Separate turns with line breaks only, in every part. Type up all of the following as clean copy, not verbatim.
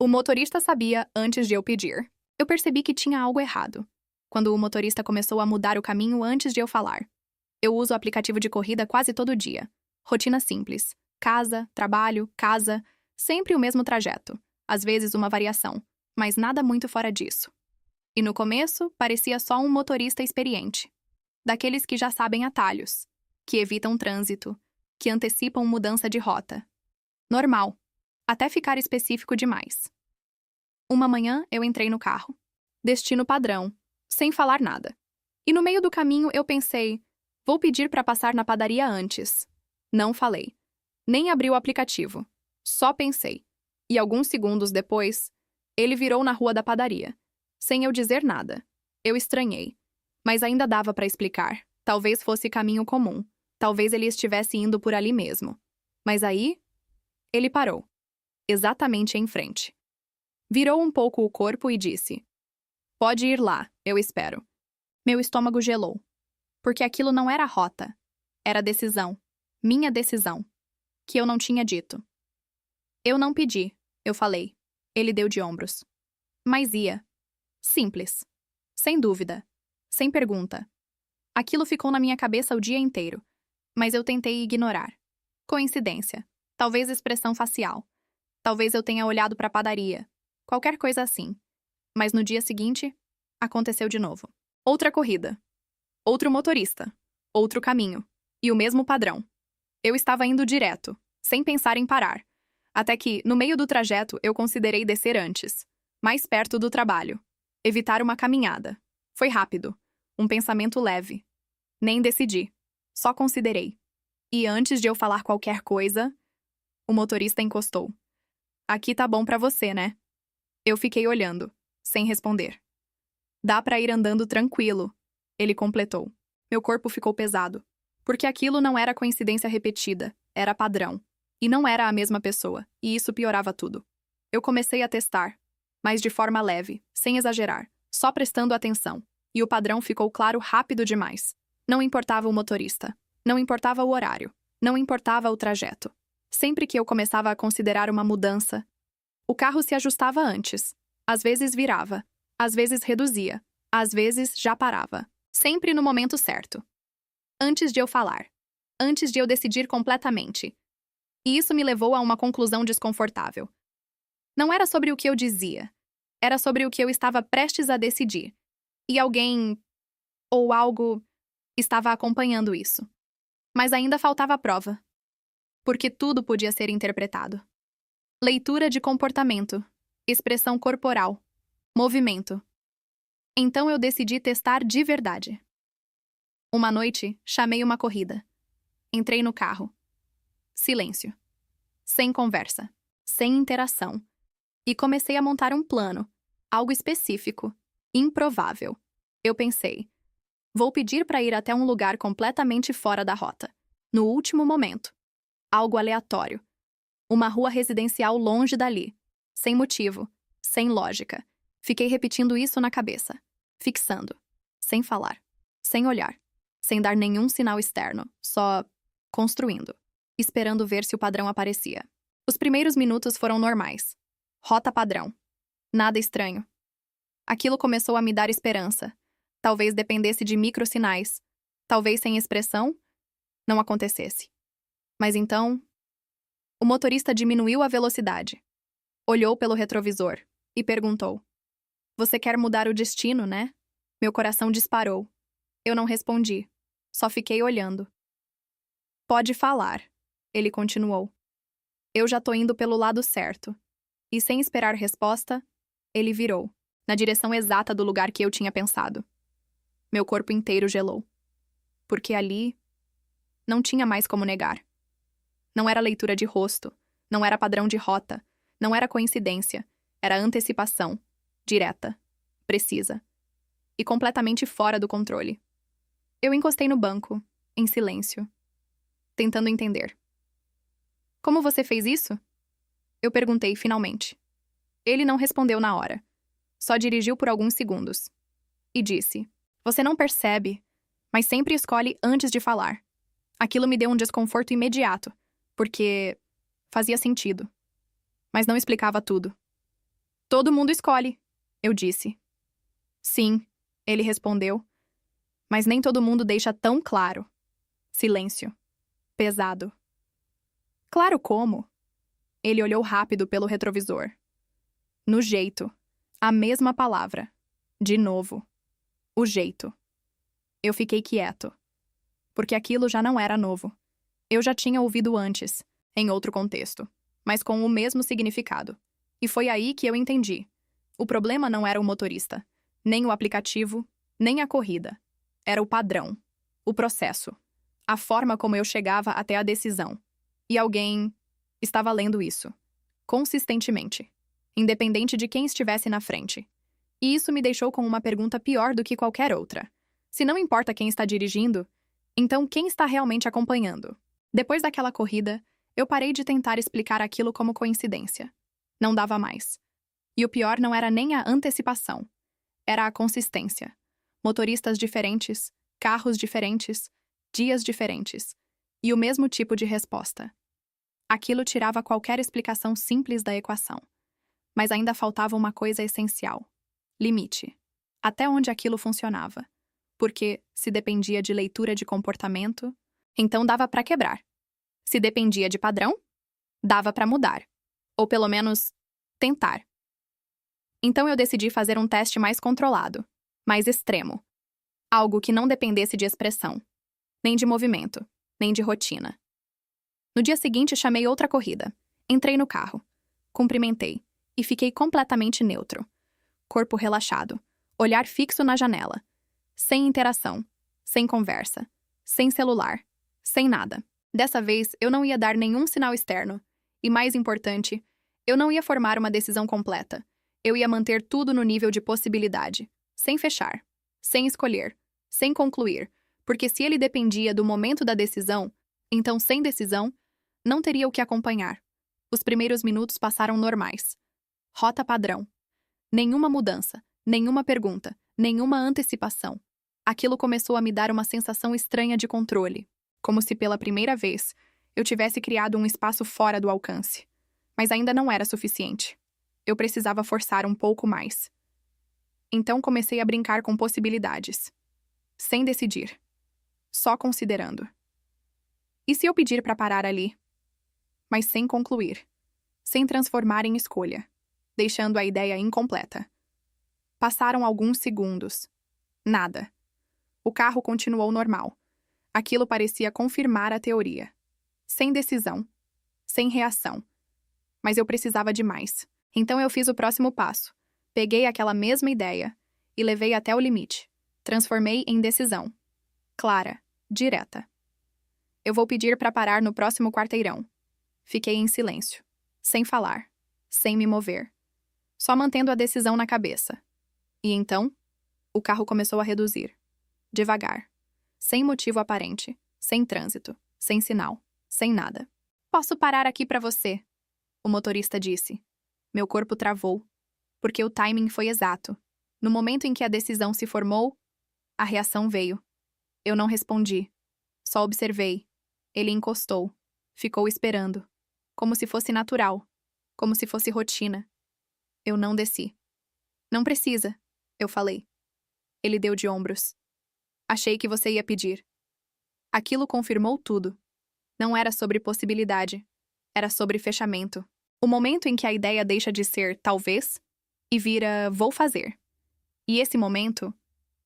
O motorista sabia antes de eu pedir. Eu percebi que tinha algo errado, quando o motorista começou a mudar o caminho antes de eu falar. Eu uso o aplicativo de corrida quase todo dia. Rotina simples. Casa, trabalho, casa, sempre o mesmo trajeto. Às vezes uma variação, mas nada muito fora disso. E no começo, parecia só um motorista experiente. Daqueles que já sabem atalhos, que evitam trânsito, que antecipam mudança de rota. Normal, até ficar específico demais. Uma manhã, eu entrei no carro. Destino padrão, sem falar nada. E no meio do caminho, eu pensei, vou pedir para passar na padaria antes. Não falei. Nem abri o aplicativo. Só pensei. E alguns segundos depois, ele virou na rua da padaria. Sem eu dizer nada. Eu estranhei. Mas ainda dava para explicar. Talvez fosse caminho comum. Talvez ele estivesse indo por ali mesmo. Mas aí, ele parou. Exatamente em frente. Virou um pouco o corpo e disse: "Pode ir lá, eu espero." Meu estômago gelou. Porque aquilo não era rota. Era decisão. Minha decisão. Que eu não tinha dito. Eu não pedi, eu falei. Ele deu de ombros. Mas ia. Simples. Sem dúvida. Sem pergunta. Aquilo ficou na minha cabeça o dia inteiro. Mas eu tentei ignorar. Coincidência. Talvez expressão facial. Talvez eu tenha olhado para a padaria. Qualquer coisa assim. Mas no dia seguinte, aconteceu de novo. Outra corrida. Outro motorista. Outro caminho. E o mesmo padrão. Eu estava indo direto, sem pensar em parar. Até que, no meio do trajeto, eu considerei descer antes. Mais perto do trabalho. Evitar uma caminhada. Foi rápido. Um pensamento leve. Nem decidi. Só considerei. E antes de eu falar qualquer coisa, o motorista encostou. "Aqui tá bom pra você, né?" Eu fiquei olhando, sem responder. "Dá pra ir andando tranquilo", ele completou. Meu corpo ficou pesado. Porque aquilo não era coincidência repetida, era padrão. E não era a mesma pessoa, e isso piorava tudo. Eu comecei a testar, mas de forma leve, sem exagerar, só prestando atenção. E o padrão ficou claro rápido demais. Não importava o motorista, não importava o horário, não importava o trajeto. Sempre que eu começava a considerar uma mudança, o carro se ajustava antes. Às vezes virava, às vezes reduzia, às vezes já parava. Sempre no momento certo. Antes de eu falar. Antes de eu decidir completamente. E isso me levou a uma conclusão desconfortável. Não era sobre o que eu dizia. Era sobre o que eu estava prestes a decidir. E alguém, ou algo, estava acompanhando isso. Mas ainda faltava prova. Porque tudo podia ser interpretado. Leitura de comportamento. Expressão corporal. Movimento. Então eu decidi testar de verdade. Uma noite, chamei uma corrida. Entrei no carro. Silêncio. Sem conversa. Sem interação. E comecei a montar um plano. Algo específico. Improvável. Eu pensei. Vou pedir para ir até um lugar completamente fora da rota. No último momento. Algo aleatório. Uma rua residencial longe dali. Sem motivo. Sem lógica. Fiquei repetindo isso na cabeça. Fixando. Sem falar. Sem olhar. Sem dar nenhum sinal externo, só construindo, esperando ver se o padrão aparecia. Os primeiros minutos foram normais. Rota padrão. Nada estranho. Aquilo começou a me dar esperança. Talvez dependesse de microsinais. Talvez sem expressão, não acontecesse. Mas então, o motorista diminuiu a velocidade. Olhou pelo retrovisor e perguntou: "Você quer mudar o destino, né?" Meu coração disparou. Eu não respondi. Só fiquei olhando. "Pode falar", ele continuou. "Eu já tô indo pelo lado certo." E sem esperar resposta, ele virou, na direção exata do lugar que eu tinha pensado. Meu corpo inteiro gelou. Porque ali, não tinha mais como negar. Não era leitura de rosto, não era padrão de rota, não era coincidência, era antecipação, direta, precisa. E completamente fora do controle. Eu encostei no banco, em silêncio, tentando entender. "Como você fez isso?" Eu perguntei finalmente. Ele não respondeu na hora. Só dirigiu por alguns segundos. E disse: "Você não percebe, mas sempre escolhe antes de falar." Aquilo me deu um desconforto imediato, porque fazia sentido. Mas não explicava tudo. Todo mundo escolhe, eu disse. Sim, ele respondeu, mas nem todo mundo deixa tão claro. Silêncio. Pesado. Claro como? Ele olhou rápido pelo retrovisor. No jeito. A mesma palavra. De novo. O jeito. Eu fiquei quieto. Porque aquilo já não era novo. Eu já tinha ouvido antes, em outro contexto, mas com o mesmo significado. E foi aí que eu entendi. O problema não era o motorista, nem o aplicativo, nem a corrida. Era o padrão, o processo, a forma como eu chegava até a decisão. E alguém estava lendo isso, consistentemente, independente de quem estivesse na frente. E isso me deixou com uma pergunta pior do que qualquer outra. Se não importa quem está dirigindo, então quem está realmente acompanhando? Depois daquela corrida, eu parei de tentar explicar aquilo como coincidência. Não dava mais. E o pior não era nem a antecipação. Era a consistência. Motoristas diferentes, carros diferentes, dias diferentes. E o mesmo tipo de resposta. Aquilo tirava qualquer explicação simples da equação. Mas ainda faltava uma coisa essencial. Limite. Até onde aquilo funcionava. Porque, se dependia de leitura de comportamento, então dava para quebrar. Se dependia de padrão, dava para mudar. Ou pelo menos, tentar. Então eu decidi fazer um teste mais controlado, mais extremo. Algo que não dependesse de expressão, nem de movimento, nem de rotina. No dia seguinte, chamei outra corrida. Entrei no carro. Cumprimentei. E fiquei completamente neutro. Corpo relaxado. Olhar fixo na janela. Sem interação. Sem conversa. Sem celular. Sem nada. Dessa vez, eu não ia dar nenhum sinal externo. E mais importante, eu não ia formar uma decisão completa. Eu ia manter tudo no nível de possibilidade. Sem fechar. Sem escolher. Sem concluir. Porque se ele dependia do momento da decisão, então sem decisão, não teria o que acompanhar. Os primeiros minutos passaram normais. Rota padrão. Nenhuma mudança, nenhuma pergunta, nenhuma antecipação. Aquilo começou a me dar uma sensação estranha de controle. Como se pela primeira vez, eu tivesse criado um espaço fora do alcance. Mas ainda não era suficiente. Eu precisava forçar um pouco mais. Então comecei a brincar com possibilidades. Sem decidir. Só considerando. E se eu pedir para parar ali? Mas sem concluir. Sem transformar em escolha. Deixando a ideia incompleta. Passaram alguns segundos. Nada. O carro continuou normal. Aquilo parecia confirmar a teoria. Sem decisão. Sem reação. Mas eu precisava de mais. Então eu fiz o próximo passo. Peguei aquela mesma ideia e levei até o limite. Transformei em decisão. Clara. Direta. Eu vou pedir para parar no próximo quarteirão. Fiquei em silêncio. Sem falar. Sem me mover. Só mantendo a decisão na cabeça. E então, o carro começou a reduzir. Devagar. Sem motivo aparente. Sem trânsito. Sem sinal. Sem nada. Posso parar aqui para você, o motorista disse. Meu corpo travou. Porque o timing foi exato. No momento em que a decisão se formou, a reação veio. Eu não respondi. Só observei. Ele encostou. Ficou esperando. Como se fosse natural. Como se fosse rotina. Eu não desci. Não precisa, eu falei. Ele deu de ombros. Achei que você ia pedir. Aquilo confirmou tudo. Não era sobre possibilidade. Era sobre fechamento. O momento em que a ideia deixa de ser talvez e vira vou fazer. E esse momento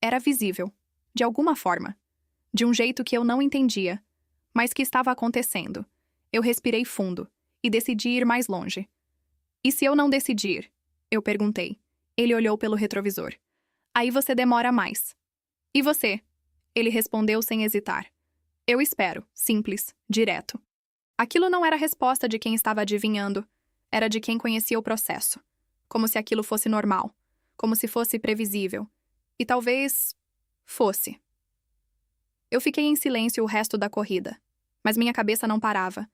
era visível, de alguma forma. De um jeito que eu não entendia, mas que estava acontecendo. Eu respirei fundo e decidi ir mais longe. E se eu não decidir? Eu perguntei. Ele olhou pelo retrovisor. Aí você demora mais. E você? Ele respondeu sem hesitar. Eu espero. Simples. Direto. Aquilo não era a resposta de quem estava adivinhando. Era de quem conhecia o processo. Como se aquilo fosse normal. Como se fosse previsível. E talvez fosse. Eu fiquei em silêncio o resto da corrida. Mas minha cabeça não parava.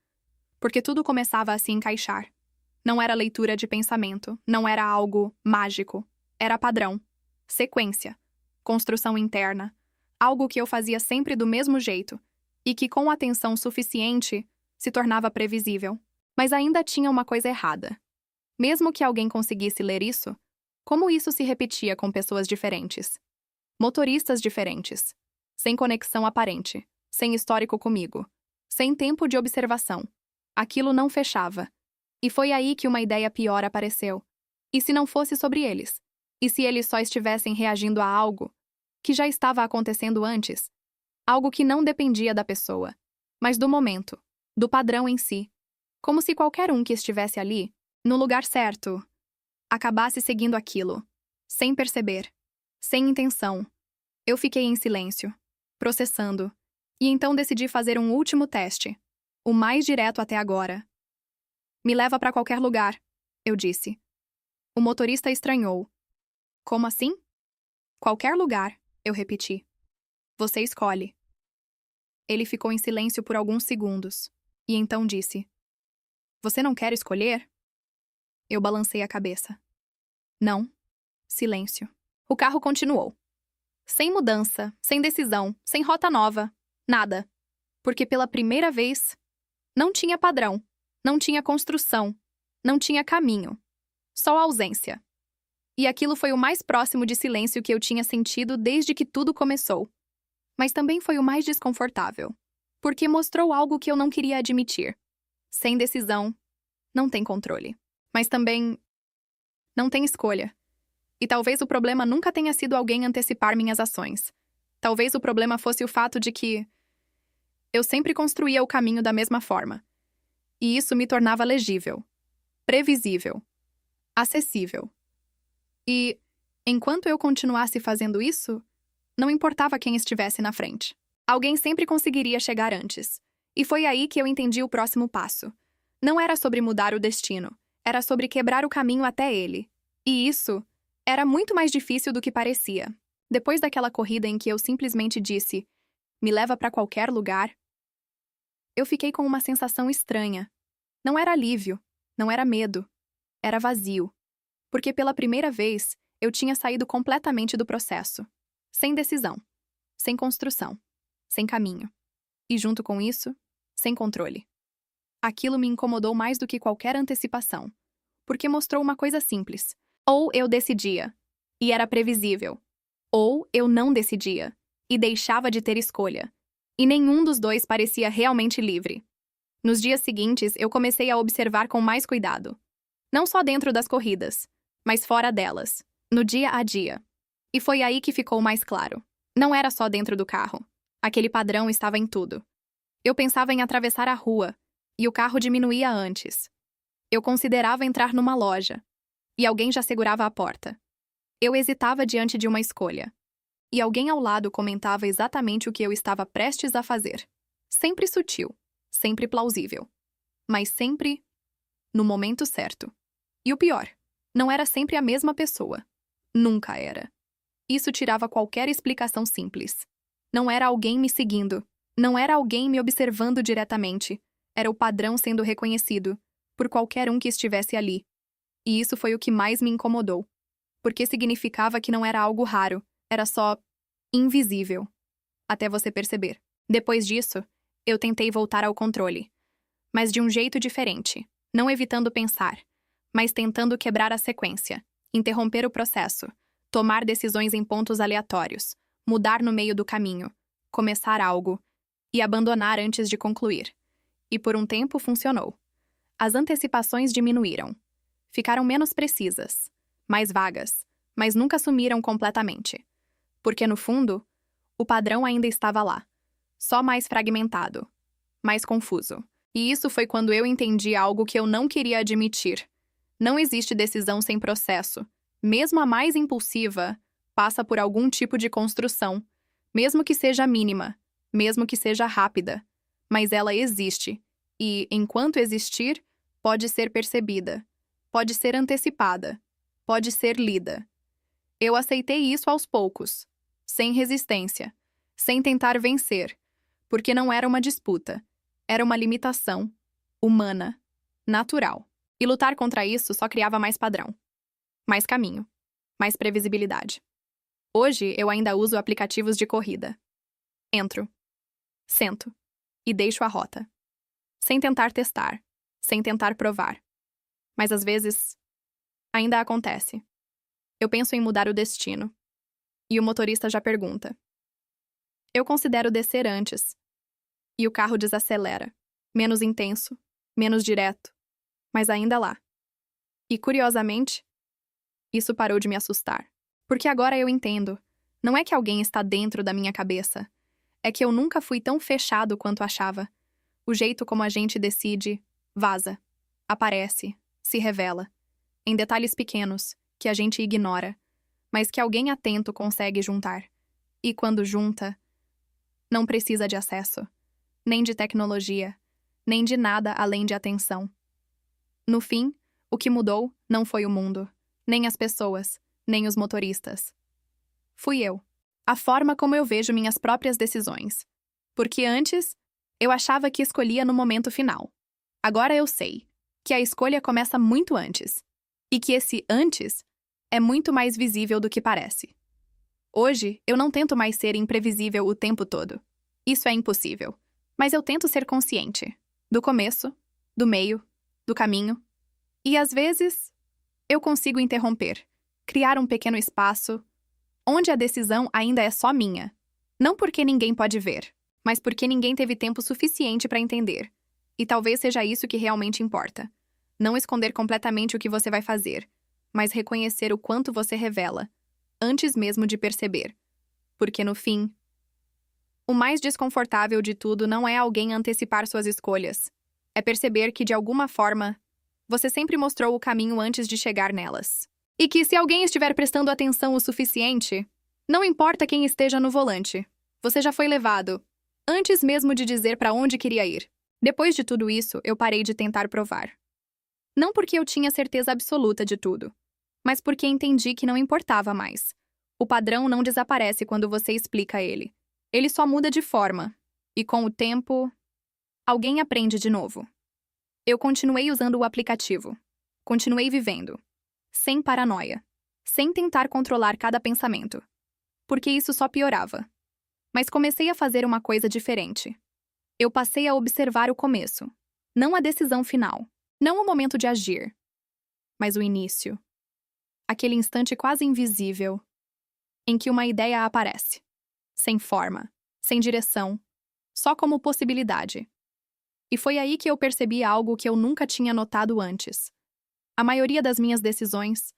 Porque tudo começava a se encaixar. Não era leitura de pensamento, não era algo mágico. Era padrão, sequência, construção interna, algo que eu fazia sempre do mesmo jeito e que, com atenção suficiente, se tornava previsível. Mas ainda tinha uma coisa errada. Mesmo que alguém conseguisse ler isso, como isso se repetia com pessoas diferentes? Motoristas diferentes. Sem conexão aparente. Sem histórico comigo. Sem tempo de observação. Aquilo não fechava. E foi aí que uma ideia pior apareceu. E se não fosse sobre eles? E se eles só estivessem reagindo a algo que já estava acontecendo antes? Algo que não dependia da pessoa, mas do momento, do padrão em si. Como se qualquer um que estivesse ali, no lugar certo, acabasse seguindo aquilo, sem perceber, sem intenção. Eu fiquei em silêncio, processando, e então decidi fazer um último teste, o mais direto até agora. Me leva para qualquer lugar, eu disse. O motorista estranhou. Como assim? Qualquer lugar, eu repeti. Você escolhe. Ele ficou em silêncio por alguns segundos, e então disse: Você não quer escolher? Eu balancei a cabeça. Não. Silêncio. O carro continuou. Sem mudança, sem decisão, sem rota nova, nada. Porque pela primeira vez, não tinha padrão, não tinha construção, não tinha caminho. Só ausência. E aquilo foi o mais próximo de silêncio que eu tinha sentido desde que tudo começou. Mas também foi o mais desconfortável. Porque mostrou algo que eu não queria admitir. Sem decisão, não tem controle. Mas também não tem escolha. E talvez o problema nunca tenha sido alguém antecipar minhas ações. Talvez o problema fosse o fato de que eu sempre construía o caminho da mesma forma. E isso me tornava legível, previsível, acessível. E, enquanto eu continuasse fazendo isso, não importava quem estivesse na frente. Alguém sempre conseguiria chegar antes. E foi aí que eu entendi o próximo passo. Não era sobre mudar o destino, era sobre quebrar o caminho até ele. E isso era muito mais difícil do que parecia. Depois daquela corrida em que eu simplesmente disse: "Me leva para qualquer lugar", eu fiquei com uma sensação estranha. Não era alívio, não era medo, era vazio. Porque pela primeira vez, eu tinha saído completamente do processo. Sem decisão, sem construção, sem caminho. E junto com isso, sem controle. Aquilo me incomodou mais do que qualquer antecipação. Porque mostrou uma coisa simples. Ou eu decidia, e era previsível. Ou eu não decidia, e deixava de ter escolha. E nenhum dos dois parecia realmente livre. Nos dias seguintes, eu comecei a observar com mais cuidado. Não só dentro das corridas, mas fora delas, no dia a dia. E foi aí que ficou mais claro. Não era só dentro do carro. Aquele padrão estava em tudo. Eu pensava em atravessar a rua, e o carro diminuía antes. Eu considerava entrar numa loja, e alguém já segurava a porta. Eu hesitava diante de uma escolha, e alguém ao lado comentava exatamente o que eu estava prestes a fazer. Sempre sutil, sempre plausível, mas sempre no momento certo. E o pior, não era sempre a mesma pessoa. Nunca era. Isso tirava qualquer explicação simples. Não era alguém me seguindo, não era alguém me observando diretamente. Era o padrão sendo reconhecido por qualquer um que estivesse ali. E isso foi o que mais me incomodou. Porque significava que não era algo raro, era só invisível. Até você perceber. Depois disso, eu tentei voltar ao controle. Mas de um jeito diferente. Não evitando pensar, mas tentando quebrar a sequência, interromper o processo, tomar decisões em pontos aleatórios, mudar no meio do caminho, começar algo e abandonar antes de concluir. E por um tempo funcionou. As antecipações diminuíram. Ficaram menos precisas, mais vagas, mas nunca sumiram completamente. Porque, no fundo, o padrão ainda estava lá, só mais fragmentado, mais confuso. E isso foi quando eu entendi algo que eu não queria admitir. Não existe decisão sem processo. Mesmo a mais impulsiva, passa por algum tipo de construção, mesmo que seja mínima, mesmo que seja rápida. Mas ela existe, e, enquanto existir, pode ser percebida, pode ser antecipada, pode ser lida. Eu aceitei isso aos poucos, sem resistência, sem tentar vencer, porque não era uma disputa, era uma limitação, humana, natural. E lutar contra isso só criava mais padrão, mais caminho, mais previsibilidade. Hoje eu ainda uso aplicativos de corrida. Entro, sento e deixo a rota. Sem tentar testar, sem tentar provar. Mas às vezes, Ainda acontece. Eu penso em mudar o destino. E o motorista já pergunta. Eu considero descer antes. E o carro desacelera. Menos intenso, menos direto, mas ainda lá. E, curiosamente, isso parou de me assustar. Porque agora eu entendo. Não é que alguém está dentro da minha cabeça. É que eu nunca fui tão fechado quanto achava. O jeito como a gente decide, vaza, aparece, se revela. Em detalhes pequenos, que a gente ignora, mas que alguém atento consegue juntar. E quando junta, não precisa de acesso, nem de tecnologia, nem de nada além de atenção. No fim, o que mudou não foi o mundo, nem as pessoas, nem os motoristas. Fui eu. A forma como eu vejo minhas próprias decisões. Porque antes, eu achava que escolhia no momento final. Agora eu sei que a escolha começa muito antes. E que esse antes é muito mais visível do que parece. Hoje, eu não tento mais ser imprevisível o tempo todo. Isso é impossível. Mas eu tento ser consciente. Do começo, do meio, do caminho. E às vezes, eu consigo interromper, criar um pequeno espaço onde a decisão ainda é só minha. Não porque ninguém pode ver, mas porque ninguém teve tempo suficiente para entender. E talvez seja isso que realmente importa. Não esconder completamente o que você vai fazer, mas reconhecer o quanto você revela, antes mesmo de perceber. Porque no fim, o mais desconfortável de tudo não é alguém antecipar suas escolhas. É perceber que, de alguma forma, você sempre mostrou o caminho antes de chegar nelas. E que, se alguém estiver prestando atenção o suficiente, não importa quem esteja no volante, você já foi levado, antes mesmo de dizer para onde queria ir. Depois de tudo isso, eu parei de tentar provar. Não porque eu tinha certeza absoluta de tudo, mas porque entendi que não importava mais. O padrão não desaparece quando você explica ele. Ele só muda de forma. E com o tempo, alguém aprende de novo. Eu continuei usando o aplicativo. Continuei vivendo. Sem paranoia. Sem tentar controlar cada pensamento. Porque isso só piorava. Mas comecei a fazer uma coisa diferente. Eu passei a observar o começo. Não a decisão final. Não o momento de agir. Mas o início. Aquele instante quase invisível em que uma ideia aparece. Sem forma. Sem direção. Só como possibilidade. E foi aí que eu percebi algo que eu nunca tinha notado antes. A maioria das minhas decisões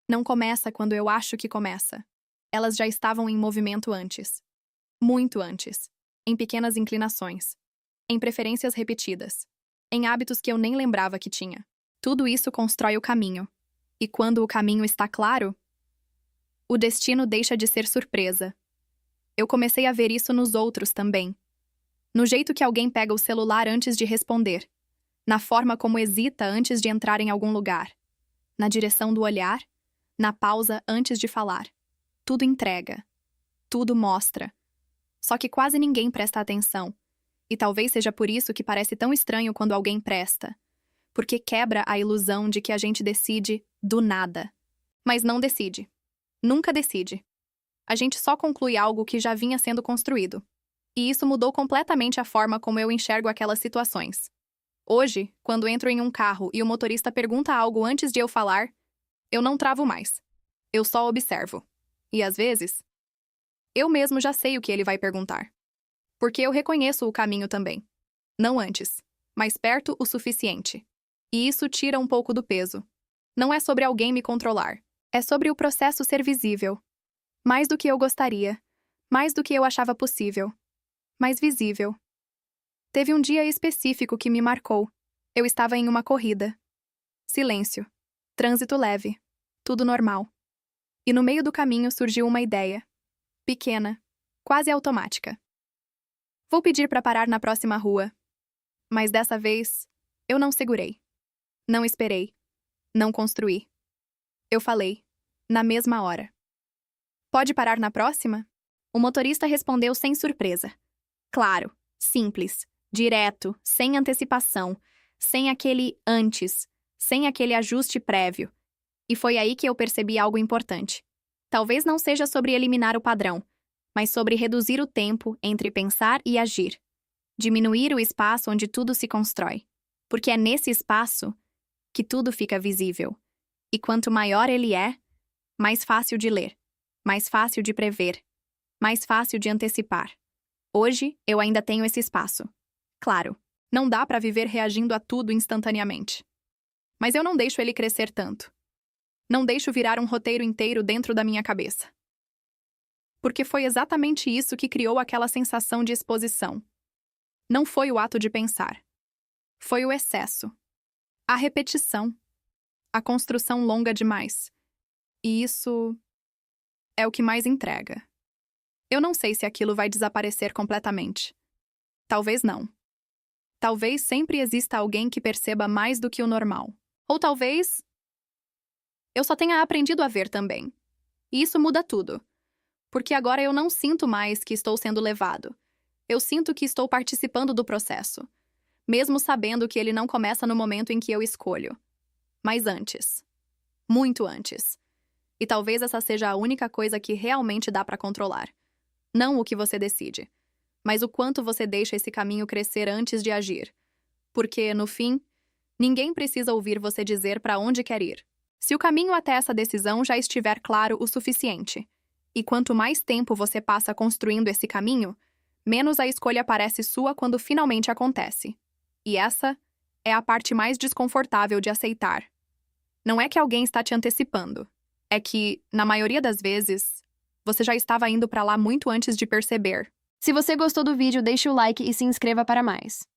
não começa quando eu acho que começa. Elas já estavam em movimento antes. Muito antes. Em pequenas inclinações. Em preferências repetidas. Em hábitos que eu nem lembrava que tinha. Tudo isso constrói o caminho. E quando o caminho está claro, o destino deixa de ser surpresa. Eu comecei a ver isso nos outros também. No jeito que alguém pega o celular antes de responder. Na forma como hesita antes de entrar em algum lugar. Na direção do olhar. Na pausa antes de falar. Tudo entrega. Tudo mostra. Só que quase ninguém presta atenção. E talvez seja por isso que parece tão estranho quando alguém presta. Porque quebra a ilusão de que a gente decide do nada. Mas não decide. Nunca decide. A gente só conclui algo que já vinha sendo construído. E isso mudou completamente a forma como eu enxergo aquelas situações. Hoje, quando entro em um carro e o motorista pergunta algo antes de eu falar, eu não travo mais. Eu só observo. E às vezes, eu mesmo já sei o que ele vai perguntar. Porque eu reconheço o caminho também. Não antes, mas perto o suficiente. E isso tira um pouco do peso. Não é sobre alguém me controlar. É sobre o processo ser visível. Mais do que eu gostaria. Mais do que eu achava possível. Mais visível. Teve um dia específico que me marcou. Eu estava em uma corrida. Silêncio. Trânsito leve. Tudo normal. E no meio do caminho surgiu uma ideia. Pequena. Quase automática. Vou pedir para parar na próxima rua. Mas dessa vez, eu não segurei. Não esperei. Não construí. Eu falei. Na mesma hora. Pode parar na próxima? O motorista respondeu sem surpresa. Claro. Simples. Direto. Sem antecipação. Sem aquele antes. Sem aquele ajuste prévio. E foi aí que eu percebi algo importante. Talvez não seja sobre eliminar o padrão, mas sobre reduzir o tempo entre pensar e agir. Diminuir o espaço onde tudo se constrói. Porque é nesse espaço que tudo fica visível. E quanto maior ele é, mais fácil de ler, mais fácil de prever, mais fácil de antecipar. Hoje, eu ainda tenho esse espaço. Claro, não dá para viver reagindo a tudo instantaneamente. Mas eu não deixo ele crescer tanto. Não deixo virar um roteiro inteiro dentro da minha cabeça. Porque foi exatamente isso que criou aquela sensação de exposição. Não foi o ato de pensar. Foi o excesso. A repetição. A construção longa demais. E isso é o que mais entrega. Eu não sei se aquilo vai desaparecer completamente. Talvez não. Talvez sempre exista alguém que perceba mais do que o normal. Ou talvez eu só tenha aprendido a ver também. E isso muda tudo. Porque agora eu não sinto mais que estou sendo levado. Eu sinto que estou participando do processo. Mesmo sabendo que ele não começa no momento em que eu escolho. Mas antes. Muito antes. E talvez essa seja a única coisa que realmente dá para controlar. Não o que você decide, mas o quanto você deixa esse caminho crescer antes de agir. Porque, no fim, ninguém precisa ouvir você dizer para onde quer ir. Se o caminho até essa decisão já estiver claro o suficiente, e quanto mais tempo você passa construindo esse caminho, menos a escolha parece sua quando finalmente acontece. E essa é a parte mais desconfortável de aceitar. Não é que alguém está te antecipando. É que, na maioria das vezes, você já estava indo para lá muito antes de perceber.
Se você gostou do vídeo, deixe o like e se inscreva para mais.